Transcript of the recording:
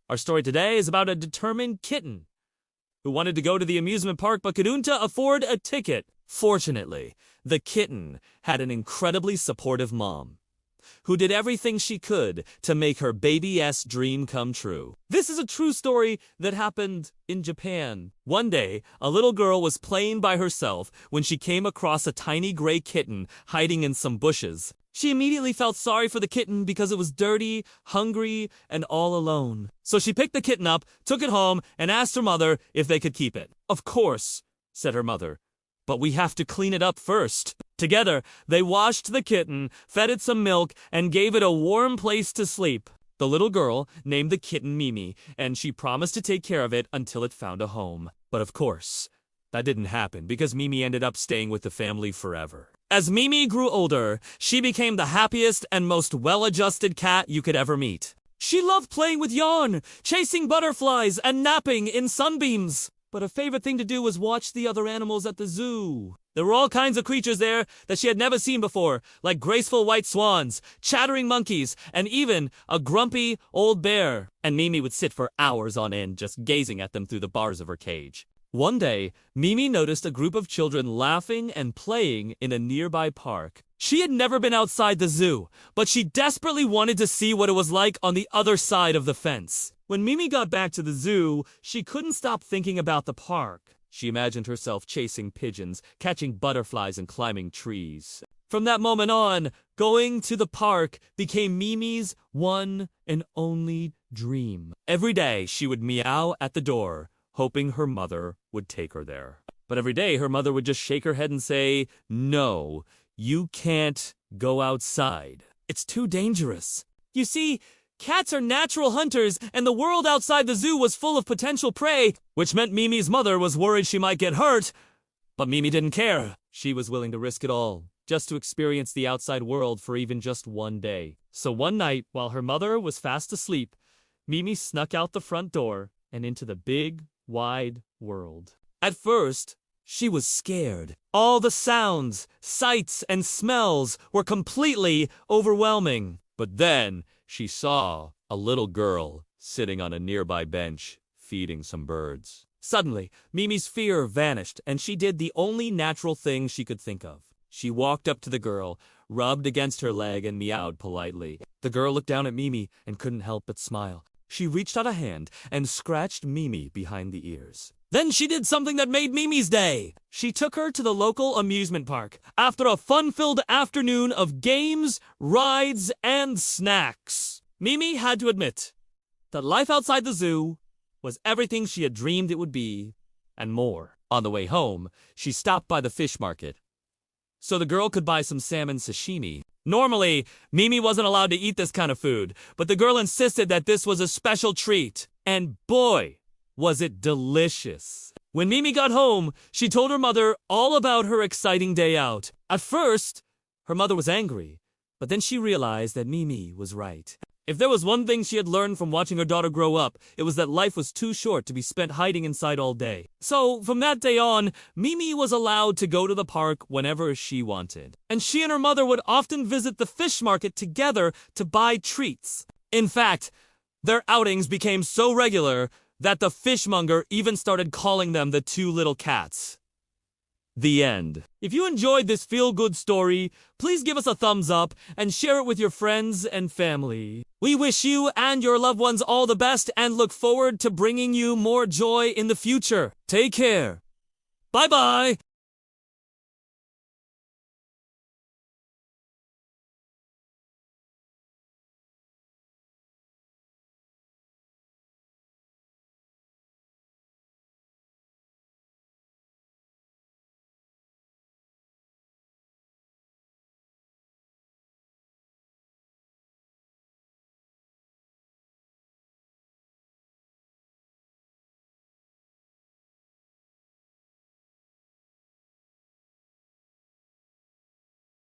Our story today is about a determined kitten who wanted to go to the amusement park but couldn't afford a ticket. Fortunately, the kitten had an incredibly supportive mom who did everything she could to make her baby's dream come true. This is a true story that happened in Japan. One day, a little girl was playing by herself when she came across a tiny gray kitten hiding in some bushes. She immediately felt sorry for the kitten because it was dirty, hungry, and all alone. So she picked the kitten up, took it home, and asked her mother if they could keep it. "Of course," said her mother, "but we have to clean it up first." Together, they washed the kitten, fed it some milk, and gave it a warm place to sleep. The little girl named the kitten Mimi, and she promised to take care of it until it found a home. But of course, that didn't happen because Mimi ended up staying with the family forever. As Mimi grew older, she became the happiest and most well-adjusted cat you could ever meet. She loved playing with yarn, chasing butterflies, and napping in sunbeams. But her favorite thing to do was watch the other animals at the zoo. There were all kinds of creatures there that she had never seen before, like graceful white swans, chattering monkeys, and even a grumpy old bear. And Mimi would sit for hours on end just gazing at them through the bars of her cage. One day, Mimi noticed a group of children laughing and playing in a nearby park. She had never been outside the zoo, but she desperately wanted to see what it was like on the other side of the fence. When Mimi got back to the zoo, she couldn't stop thinking about the park. She imagined herself chasing pigeons, catching butterflies, and climbing trees. From that moment on, going to the park became Mimi's one and only dream. Every day, she would meow at the door, hoping her mother would take her there. But every day, her mother would just shake her head and say, "No, you can't go outside. It's too dangerous." You see, cats are natural hunters, and the world outside the zoo was full of potential prey, which meant Mimi's mother was worried she might get hurt. But Mimi didn't care. She was willing to risk it all, just to experience the outside world for even just one day. So one night, while her mother was fast asleep, Mimi snuck out the front door and into the big, wide world. At first, she was scared. All the sounds, sights, and smells were completely overwhelming. But then she saw a little girl sitting on a nearby bench, feeding some birds. Suddenly, Mimi's fear vanished, and she did the only natural thing she could think of. She walked up to the girl, rubbed against her leg, and meowed politely. The girl looked down at Mimi and couldn't help but smile. She reached out a hand and scratched Mimi behind the ears. Then she did something that made Mimi's day. She took her to the local amusement park after a fun-filled afternoon of games, rides, and snacks. Mimi had to admit that life outside the zoo was everything she had dreamed it would be, and more. On the way home, she stopped by the fish market so the girl could buy some salmon sashimi. Normally, Mimi wasn't allowed to eat this kind of food, but the girl insisted that this was a special treat. And boy, was it delicious. When Mimi got home, she told her mother all about her exciting day out. At first, her mother was angry, but then she realized that Mimi was right. If there was one thing she had learned from watching her daughter grow up, it was that life was too short to be spent hiding inside all day. So, from that day on, Mimi was allowed to go to the park whenever she wanted. And she and her mother would often visit the fish market together to buy treats. In fact, their outings became so regular that the fishmonger even started calling them the two little cats. The end. If you enjoyed this feel-good story, please give us a thumbs up and share it with your friends and family. We wish you and your loved ones all the best and look forward to bringing you more joy in the future. Take care. Bye-bye.